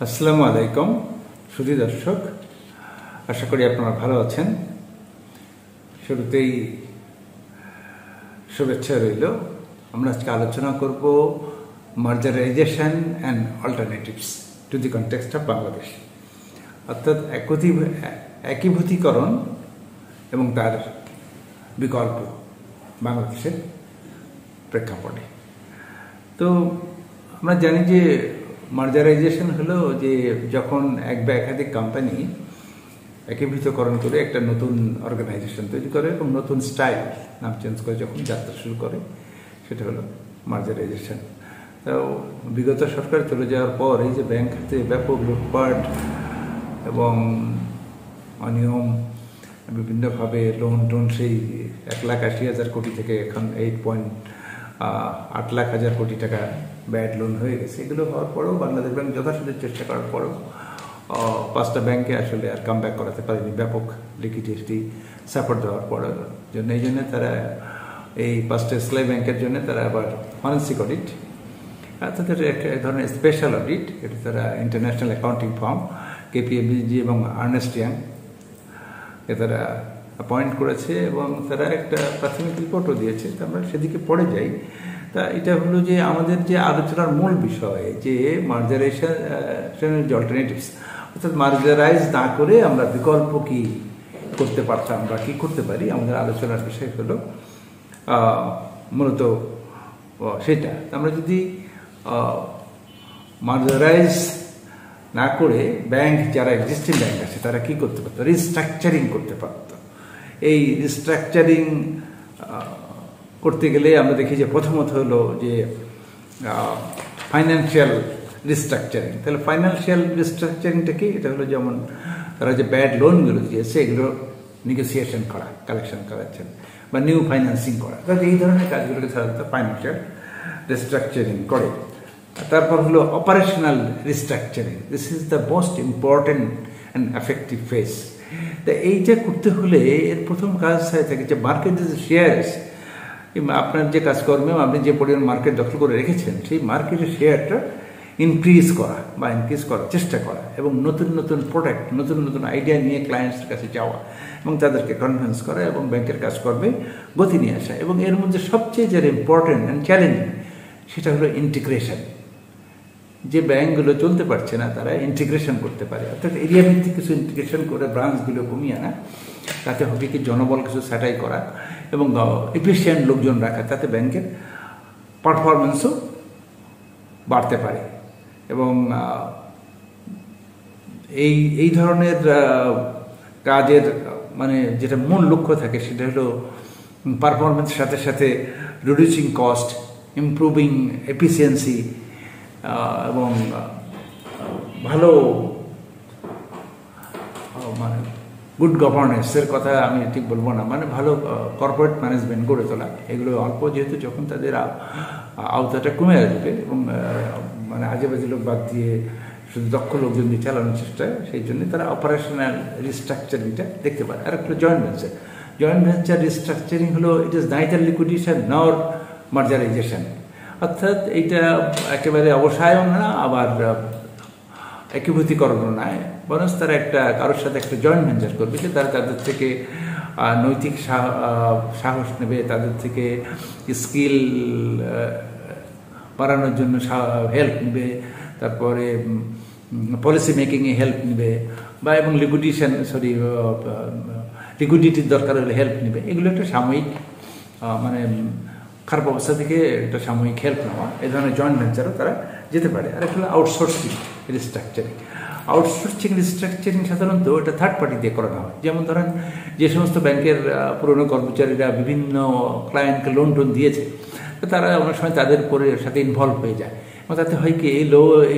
আসসালামু আলাইকুম সুধী দর্শক, আশা করি আপনারা ভালো আছেন। শুরুতেই শুভেচ্ছা রইল। আমরা আজকে আলোচনা করব mergerization and alternatives to the context of Bangladesh, অর্থাৎ একীভূতীকরণ এবং তার বিকল্প বাংলাদেশের প্রেক্ষাপটে। তো আমরা জানি যে মার্জারাইজেশন হলো যে যখন এক বা একাধিক কোম্পানি একীভূতকরণ করে একটা নতুন অর্গানাইজেশন তৈরি করে এবং নতুন স্টাইল নাম চেঞ্জ করে যখন যাত্রা শুরু করে, সেটা হলো মার্জারাইজেশন। তো বিগত সরকার চলে যাওয়ার পর এই যে ব্যাংক খাতে ব্যাপক লুটপাট এবং অনিয়ম, বিভিন্নভাবে লোন টোন, সেই 1,80,000 কোটি থেকে এখন 8,00,000 কোটি টাকা ব্যাড লোন হয়ে গেছে। এগুলো হওয়ার পরেও বাংলাদেশ ব্যাংক যথাসাধ্য চেষ্টা করার পরেও 5টা ব্যাংকে আসলে আর কাম ব্যাক করাতে পারেনি, ব্যাপক লিকুইডিটি সাপোর্ট দেওয়ার পরেও। এই জন্য তারা এই 5টা ইসলামী ব্যাংকের জন্য তারা আবার ফরেন্সিক অডিট, তাদের এক ধরনের স্পেশাল অডিট, এটা তারা ইন্টারন্যাশনাল অ্যাকাউন্টিং ফার্ম KPMG এবং আর্নেস্ট ইয়াং তারা অ্যাপয়েন্ট করেছে এবং তারা একটা প্রাথমিক রিপোর্টও দিয়েছে। তো আমরা সেদিকে পড়ে যাই। তা এটা হলো যে আমাদের যে আলোচনার মূল বিষয় যে মার্জারাইজেশন অল্টারনেটিভস, অর্থাৎ মার্জারাইজ না করে আমরা বিকল্প কি করতে পারতাম বা কি করতে পারি। আমাদের আলোচনার বিষয় হলো মূলত সেটা। আমরা যদি মার্জারাইজ না করে ব্যাংক, যারা এক্সিস্টিং ব্যাংক আছে তারা কি করতে পারতো, রিস্ট্রাকচারিং করতে পারতো। এই রিস্ট্রাকচারিং করতে গেলে আমরা দেখি যে প্রথমত হলো যে ফাইন্যান্সিয়াল রিস্ট্রাকচারিং। তাহলে ফাইন্যান্সিয়াল রিস্ট্রাকচারিংটা কি? এটা হলো যেমন তারা যে ব্যাড লোনগুলো দিয়েছে এগুলো নেগোসিয়েশন করা, কালেকশন করাচ্ছেন বা নিউ ফাইন্যান্সিং করা, তাহলে এই ধরনের কাজগুলোকে সাধারণত ফাইন্যান্সিয়াল রিস্ট্রাকচারিং করে। তারপর হলো operational restructuring. This is the most important and effective phase. তা এইটা করতে হলে এর প্রথম কাজ থাকে যে মার্কেট শেয়ারস, আপনার যে কাজকর্মে আপনি যে পরিমাণ মার্কেট দখল করে রেখেছেন সেই মার্কেটের শেয়ারটা ইনক্রিজ করা বা ইনক্রিজ করার চেষ্টা করা এবং নতুন নতুন প্রোডাক্ট, নতুন নতুন আইডিয়া নিয়ে ক্লায়েন্টসের কাছে যাওয়া এবং তাদেরকে কনভিন্স করা এবং ব্যাংকের কাজকর্মে গতি নিয়ে আসা। এবং এর মধ্যে সবচেয়ে যেটা ইম্পর্টেন্ট অ্যান্ড চ্যালেঞ্জিং সেটা হলো ইন্টিগ্রেশন। যে ব্যাংকগুলো চলতে পারছে না তারা ইন্টিগ্রেশন করতে পারে, অর্থাৎ এরিয়া ভিত্তিক কিছু ইন্টিগ্রেশন করে ব্রাঞ্চগুলো কমিয়ে আনা, তাতে হবে কি জনবল কিছু ছাঁটাই করা এবং এফিসিয়েন্ট লোকজন রাখা, তাতে ব্যাংকের পারফরমেন্সও বাড়তে পারে। এবং এই ধরনের কাজের মানে যেটা মূল লক্ষ্য থাকে সেটা হলো পারফরমেন্সের সাথে সাথে রিডিউসিং কস্ট, ইমপ্রুভিং এফিসিয়েন্সি এবং ভালো মানে গুড গভর্নেন্সের কথা আমি ঠিক বলবো না, মানে ভালো কর্পোরেট ম্যানেজমেন্ট গড়ে তোলা। এগুলো অল্প, যেহেতু যখন তাদের আওতাটা কমে আসবে এবং মানে আজেবাজে লোক বাদ দিয়ে শুধু দক্ষ লোকজন দিয়ে চালানোর চেষ্টা, সেই জন্য তারা অপারেশনাল রিস্ট্রাকচারিংটা দেখতে পারে। আর একটা joint venture. Joint venture restructuring হলো ইট ইজ নাইদার লিকুইডেশন নর মার্জারাইজেশন, অর্থাৎ এইটা একেবারে অবসায়ন না আবার একীভূতীকরণও নয়, বরং তারা একটা কারোর সাথে একটা জয়েন্ট ভেঞ্চার করবে যে তারা তাদের থেকে নৈতিক সাহস নেবে, তাদের থেকে স্কিল বাড়ানোর জন্য হেল্প নেবে, তারপরে পলিসি মেকিংয়ে হেল্প নেবে বা এবং লিকুইডিটির দরকার হলে হেল্প নেবে। এগুলো একটা সাময়িক মানে খারাপ অবস্থা থেকে একটা সাময়িক হেল্প নেওয়া, এই ধরনের জয়েন্ট ভেঞ্চারও তারা যেতে পারে। আর একটা হলো আউটসোর্সিং রিস্ট্রাকচারিং। আউটসোর্সিং রিস্ট্রাকচারিং সাধারণত এটা থার্ড পার্টি দিয়ে করানো হয়। যেমন ধরেন যে সমস্ত ব্যাংকের পুরনো কর্মচারীরা বিভিন্ন ক্লায়েন্টকে লোন টোন দিয়েছে, তারা অনেক সময় তাদের সাথে ইনভলভ হয়ে যায় এবং তাতে হয় কি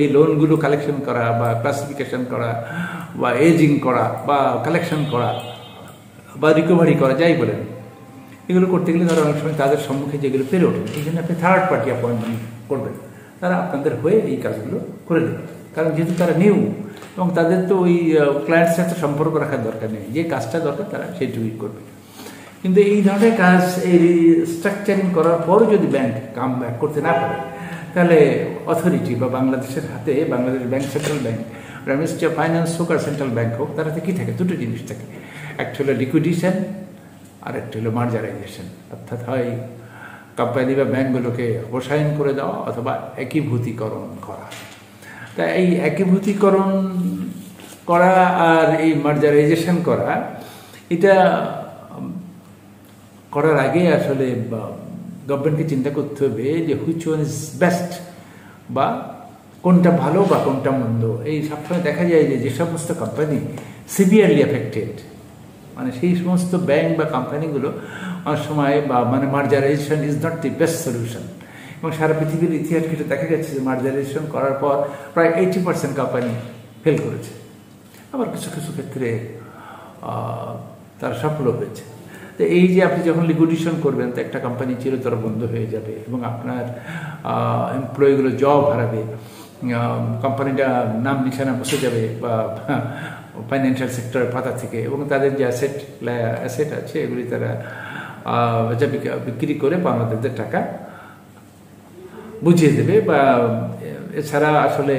এই লোনগুলো কালেকশন করা বা ক্লাসিফিকেশন করা বা এজিং করা বা কালেকশন করা বা রিকভারি করা, যাই বলেন, এগুলো করতে গেলে তারা অনেক সময় তাদের সম্মুখে যেগুলো পেরে ওঠে, এই জন্য আপনি থার্ড পার্টি অ্যাপয়েন্টমেন্ট করবেন, তারা আপনাদের হয়ে এই কাজগুলো করে দেবে। কারণ যেহেতু তারা নিউ এবং তাদের তো ওই ক্লায়েন্টের সাথে সম্পর্ক রাখার দরকার নেই, যে কাজটা দরকার তারা সেইটুকুই করবে। কিন্তু এই ধরনের কাজ এই স্ট্রাকচারিং করার পরও যদি ব্যাংক কাম ব্যাক করতে না পারে, তাহলে অথরিটি বা বাংলাদেশের হাতে Bangladesh bank, central bank, ministry of finance হোক আর সেন্ট্রাল ব্যাংক হোক, তার হাতে কী থাকে? দুটো জিনিস থাকে, একটা হলো লিকুইডেশন আর একটা হলো মার্জারাইজেশন, অর্থাৎ হয় কোম্পানি বা ব্যাংকগুলোকে অপসায়ন করে দেওয়া অথবা একীভূতিকরণ করা। তা এই একীভূতিকরণ করা আর এই মার্জারাইজেশন করা, এটা করার আগে আসলে গভর্নমেন্টকে চিন্তা করতে হবে যে হুইচ ওয়ান ইজ বেস্ট, বা কোনটা ভালো বা কোনটা মন্দ। এই সবসময় দেখা যায় যে সমস্ত কোম্পানি সিভিয়ারলি এফেক্টেড, মানে সেই সমস্ত ব্যাংক বা কোম্পানিগুলো অনেক সময় বা মানে mergerization is not the best solution. এবং সারা পৃথিবীর ইতিহাস ঘেঁটে দেখা গেছে যে মার্জারাইজেশন করার পর প্রায় 80% কোম্পানি ফেল করেছে, আবার কিছু কিছু ক্ষেত্রে তারা সফল হয়েছে। তো এই যে আপনি যখন লিকুইডেশন করবেন, তো একটা কোম্পানি চিরতরে বন্ধ হয়ে যাবে এবং আপনার এমপ্লয়িগুলো জব হারাবে, কোম্পানিটা নাম নিশানা বসে যাবে বা ফাইন্যান্সিয়াল সেক্টরের পাতা থেকে, এবং তাদের যে অ্যাসেট আছে এগুলি তারা বিক্রি করে পাওনাদারদের টাকা বুঝিয়ে দেবে, বা এছাড়া আসলে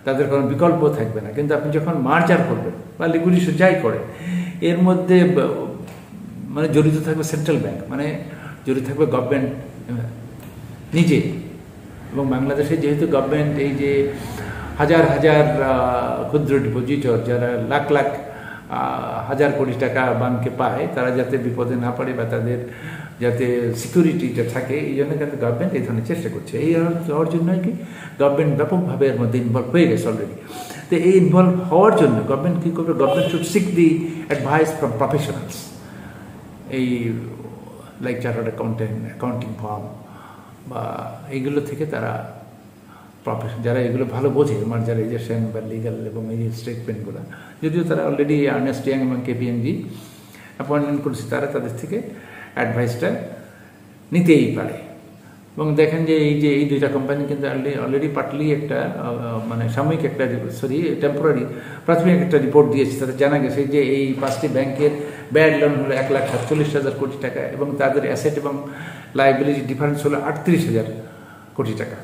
তাদের কোনো বিকল্প থাকবে না। কিন্তু আপনি যখন মার্জার করবেন বা লিকুইডেশন যাই করে, এর মধ্যে মানে জড়িত থাকবে সেন্ট্রাল ব্যাংক, মানে জড়িত থাকবে গভর্নমেন্ট নিজে। এবং বাংলাদেশে যেহেতু গভর্নমেন্ট এই যে হাজার হাজার ক্ষুদ্র ডিপোজিটর যারা লাখ লাখ হাজার কোটি টাকা ব্যাংকে পায়, তারা যাতে বিপদে না পড়ে বা তাদের যাতে সিকিউরিটিটা থাকে, এই জন্য কিন্তু গভর্নমেন্ট এই ধরনের চেষ্টা করছে। এই হওয়ার জন্যই কি গভর্নমেন্ট ব্যাপকভাবে এর মধ্যে ইনভলভ হয়ে গেছে অলরেডি। তো এই ইনভলভ হওয়ার জন্য গভর্নমেন্ট কী করবে? Government should seek the advice from professionals, এই like chartered accountant, accounting firm বা এইগুলো থেকে তারা যারা এগুলো ভালো বোঝে, মার্জারাইজেশন বা লিগাল এবং এই স্টেটমেন্টগুলো, যদিও তারা অলরেডি আর্নেস্ট ইয়ং এবং কেপিএমজি অ্যাপয়েন্টমেন্ট করেছে, তারা তাদের থেকে অ্যাডভাইসটা নিতেই পারে। এবং দেখেন যে এই দুইটা কোম্পানি কিন্তু অলরেডি পার্টলি একটা মানে সাময়িক একটা টেম্পোরারি প্রাথমিক একটা রিপোর্ট দিয়েছে। তাতে জানা গেছে যে এই 5টি ব্যাংকের ব্যাড লোন হলো 1,47,000 কোটি টাকা এবং তাদের অ্যাসেট এবং লাইবিলিটি ডিফারেন্স হলো 38,000 কোটি টাকা।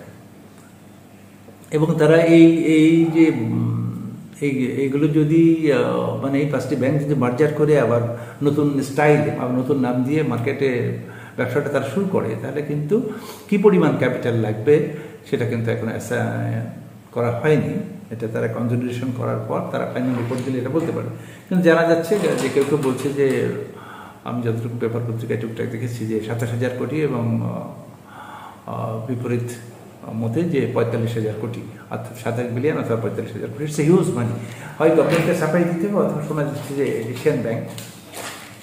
এবং তারা এইগুলো যদি মানে এই 5টি ব্যাংক যদি মার্জার করে আবার নতুন স্টাইলে বা নতুন নাম দিয়ে মার্কেটে ব্যবসাটা তারা শুরু করে, তাহলে কিন্তু কি পরিমাণ ক্যাপিটাল লাগবে সেটা কিন্তু এখন করা হয়নি। এটা তারা কনসলিডেশন করার পর তারা ফাইনাল রিপোর্ট দিলে এটা বলতে পারে। কিন্তু জানা যাচ্ছে যে কেউ কেউ বলছে যে, আমি যতটুকু পেপার পত্রিকায় টুকটাক দেখেছি যে 27,000 কোটি এবং বিপরীত মতে যে 45,000 কোটি, অর্থাৎ 27 বিলিয়ন অথবা 45,000 কোটি। ইটস এ হিউজ মানি। হয় গভর্নমেন্টকে সাপ্লাই দিতে হবে অথবা শোনা যাচ্ছে যে এশিয়ান ব্যাংক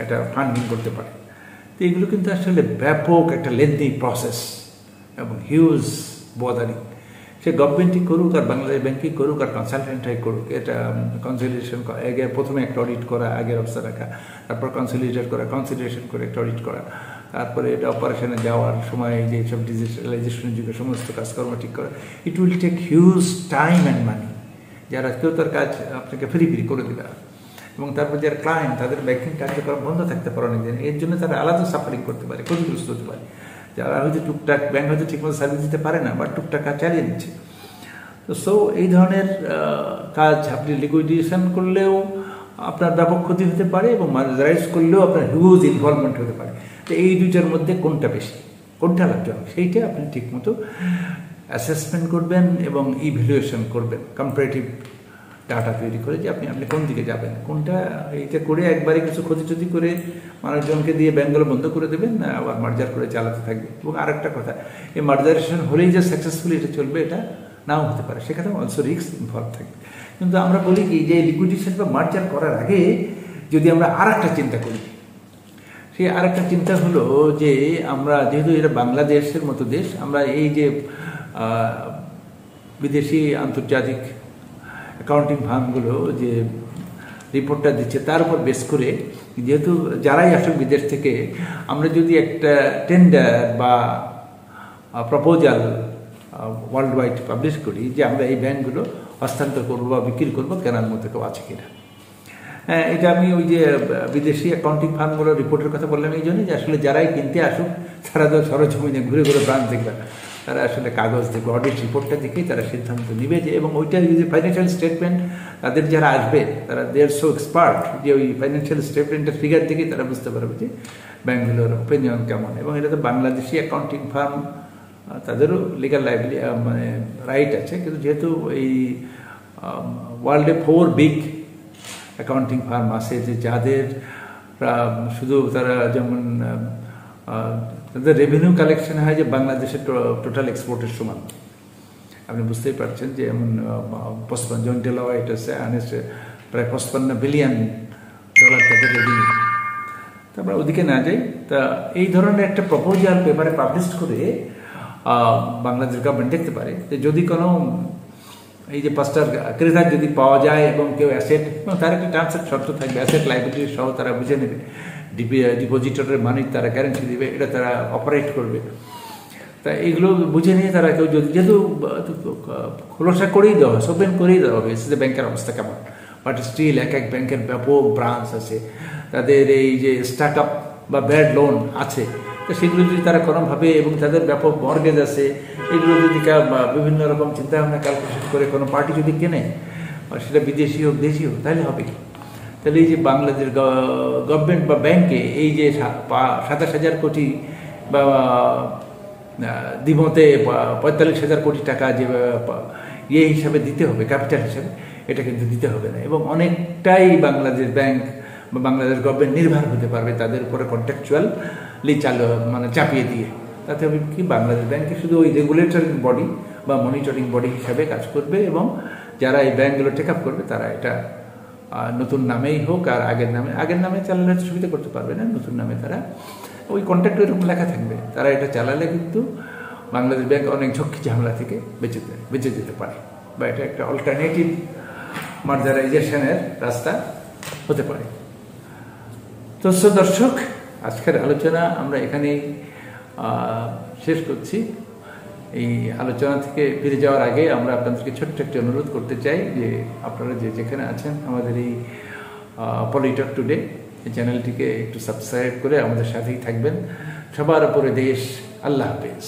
একটা ফান্ডিং করতে পারে। তো এগুলো কিন্তু আসলে ব্যাপক একটা লেন্দি প্রসেস এবং হিউজ বদারিং। সে গভর্নমেন্টই করুক আর বাংলাদেশ ব্যাংকই করুক আর কনসালটেন্টরাই করুক, এটা কনসলিডেশন করা, আগে প্রথমে একটা অডিট করা, আগের অবস্থা রাখা, তারপর কনসলিডেট করা, কনসিডারেশন করে একটা অডিট করা, তারপরে এটা অপারেশনে যাওয়ার সময় যে সব ডিজিটালাইজেশনের যুগে সমস্ত কাজকর্ম ঠিক করা, it will take huge time and money. যারা কেউ তার কাজ আপনাকে ফ্রি করে দেবে, এবং তারপর যারা ক্লায়েন্ট তাদের ব্যাংকিং কার্যক্রম বন্ধ থাকতে পারে অনেক দিন, এর জন্য তারা আলাদা সাফারিং করতে পারে, ক্ষতিগ্রস্ত হতে পারে। যারা হয়তো টুকটাক ব্যাংক হয়তো ঠিকমতো সার্ভিস দিতে পারে না বা টুকটাক কাজ চালিয়ে নিচ্ছে। তো এই ধরনের কাজ আপনি লিকুইডেশন করলেও আপনার ব্যাপক ক্ষতি হতে পারে এবং মার্জারাইজ করলেও আপনার হিউজ ইনভলভমেন্ট হতে পারে। তো এই দুইটার মধ্যে কোনটা বেশি, কোনটা লাভজনক, সেইটা আপনি ঠিকমতো অ্যাসেসমেন্ট করবেন এবং ইভ্যালুয়েশন করবেন, কম্পারেটিভ ডাটা তৈরি করে যে আপনি কোন দিকে যাবেন, কোনটা এইটা করে একবারে কিছু ক্ষতি করে মানুষজনকে দিয়ে ব্যাংকগুলো বন্ধ করে দেবেন না আবার মার্জার করে চালাতে থাকবে। এবং আরেকটা কথা, এই মার্জারেশন হলেই যে সাকসেসফুলি এটা চলবে এটা নাও হতে পারে, সেখানে অলসো রিস্ক ইনভলভ থাকবে। কিন্তু আমরা বলি কি যে লিকুইডেশন বা মার্জার করার আগে যদি আমরা আরেকটা চিন্তা করি, সেই আরেকটা চিন্তা হলো যে আমরা যেহেতু এটা বাংলাদেশের মতো দেশ, আমরা এই যে বিদেশি আন্তর্জাতিক অ্যাকাউন্টিং ফার্মগুলো যে রিপোর্টটা দিচ্ছে তার উপর বেস করে, যেহেতু যারাই আসুক বিদেশ থেকে, আমরা যদি একটা টেন্ডার বা প্রপোজাল ওয়ার্ল্ড ওয়াইড পাবলিশ করি যে আমরা এই ব্যাংকগুলো হস্তান্তর করবো বা বিক্রি করবো, কেনার মধ্যে কেউ আছে কিনা। এটা আমি ওই যে বিদেশি অ্যাকাউন্টিং ফার্মগুলোর রিপোর্টের কথা বললাম এই জন্যই যে আসলে যারাই কিনতে আসুক তারা তো সরজমিনে ঘুরে ঘুরে ব্রাঞ্চ দেখবে, তারা আসলে কাগজ দেখবে, অডিট রিপোর্টটা দেখেই তারা সিদ্ধান্ত নেবে যে, এবং ওইটা যদি ফাইন্যান্সিয়াল স্টেটমেন্ট তাদের যারা আসবে তারা দে আর সো এক্সপার্ট যে ওই ফাইন্যান্সিয়াল স্টেটমেন্টের ফিগার দেখেই তারা বুঝতে পারবে যে ব্যাঙ্কগুলোর ওপিনিয়ন কেমন। এবং এটা তো বাংলাদেশি অ্যাকাউন্টিং ফার্ম, তাদেরও লিগাল মানে রাইট আছে, কিন্তু যেহেতু এই ওয়ার্ল্ডে 4 বিগ অ্যাকাউন্টিং ফার্ম আছে যে যাদের শুধু তারা যেমন তাদের রেভিনিউ কালেকশন হয় যে বাংলাদেশের টোটাল এক্সপোর্টের সমান। আপনি বুঝতেই পারছেন যে এমন 55 জন ডেলাওয়াইট আছে, প্রায় $55 বিলিয়ন তাদের রেভিনিউ। তো আমরা ওদিকে না যাই। তা এই ধরনের একটা প্রপোজাল পেপারে পাবলিশ করে বাংলাদেশ গভর্নমেন্ট দেখতে পারে যে যদি কোনো এই যে 5টা ক্রেতার যদি পাওয়া যায় এবং কেউ অ্যাসেট, এবং তার একটা টার্মস শর্ত থাকবে, অ্যাসেট লাইবিলিটি সহ তারা বুঝে নেবে, ডিপোজিটরের মানি তারা গ্যারান্টি দেবে, এটা তারা অপারেট করবে। তা এইগুলো বুঝে নিয়ে তারা কেউ যদি, যেহেতু খোলসা করেই দেওয়া হয়, ওপেন করেই দেওয়া হবে যে ব্যাংকের অবস্থা কেমন, বাট স্টিল এক এক ব্যাংকের ব্যাপক ব্রাঞ্চ আছে, তাদের এই যে স্টার্ট আপ বা ব্যাড লোন আছে, তো সেগুলো যদি তারা কোনোভাবে, এবং তাদের ব্যাপক মর্গেজ আছে, এগুলো যদি বিভিন্ন রকম চিন্তাভাবনা ক্যালকুলেশন করে কোনো পার্টি যদি কেনে, সেটা বিদেশি হোক দেশি হোক, তাহলে হবে কি? তাহলে এই যে বাংলাদেশ গভর্নমেন্ট বা ব্যাংকে এই যে 27,000 কোটি বা দ্বিমতে 45,000 কোটি টাকা যে ইয়ে হিসাবে দিতে হবে, ক্যাপিটাল হিসাবে, এটা কিন্তু দিতে হবে না। এবং অনেকটাই বাংলাদেশ ব্যাংক বা বাংলাদেশ গভর্নমেন্ট নির্ভর হতে পারবে তাদের উপরে কন্ট্রাকচুয়ালি মানে চাপিয়ে দিয়ে। তাতে হবে কি, বাংলাদেশ ব্যাংকে শুধু ওই রেগুলেটরিং বডি বা মনিটরিং বডি হিসাবে কাজ করবে, এবং যারা এই ব্যাংকগুলো টেক আপ করবে তারা এটা নতুন নামেই হোক আর আগের নামে চালালে সুবিধা করতে পারবে না, নতুন নামে তারা ওই কন্ট্রাক্ট এরকম লেখা থাকবে, তারা এটা চালালে কিন্তু বাংলাদেশ ব্যাংক অনেক ঝক্কি ঝামেলা থেকে বেঁচে যেতে পারে, বা এটা একটা অল্টারনেটিভ মার্জারাইজেশনের রাস্তা হতে পারে। তো দর্শক, আজকের আলোচনা আমরা এখানেই শেষ করছি। এই আলোচনা থেকে ফিরে যাওয়ার আগে আমরা আপনাদেরকে ছোট্ট একটি অনুরোধ করতে চাই যে আপনারা যেখানে আছেন আমাদের এই পলিটক টুডে এই চ্যানেলটিকে একটু সাবস্ক্রাইব করে আমাদের সাথেই থাকবেন। সবার উপরে দেশ। আল্লাহ হাফেজ।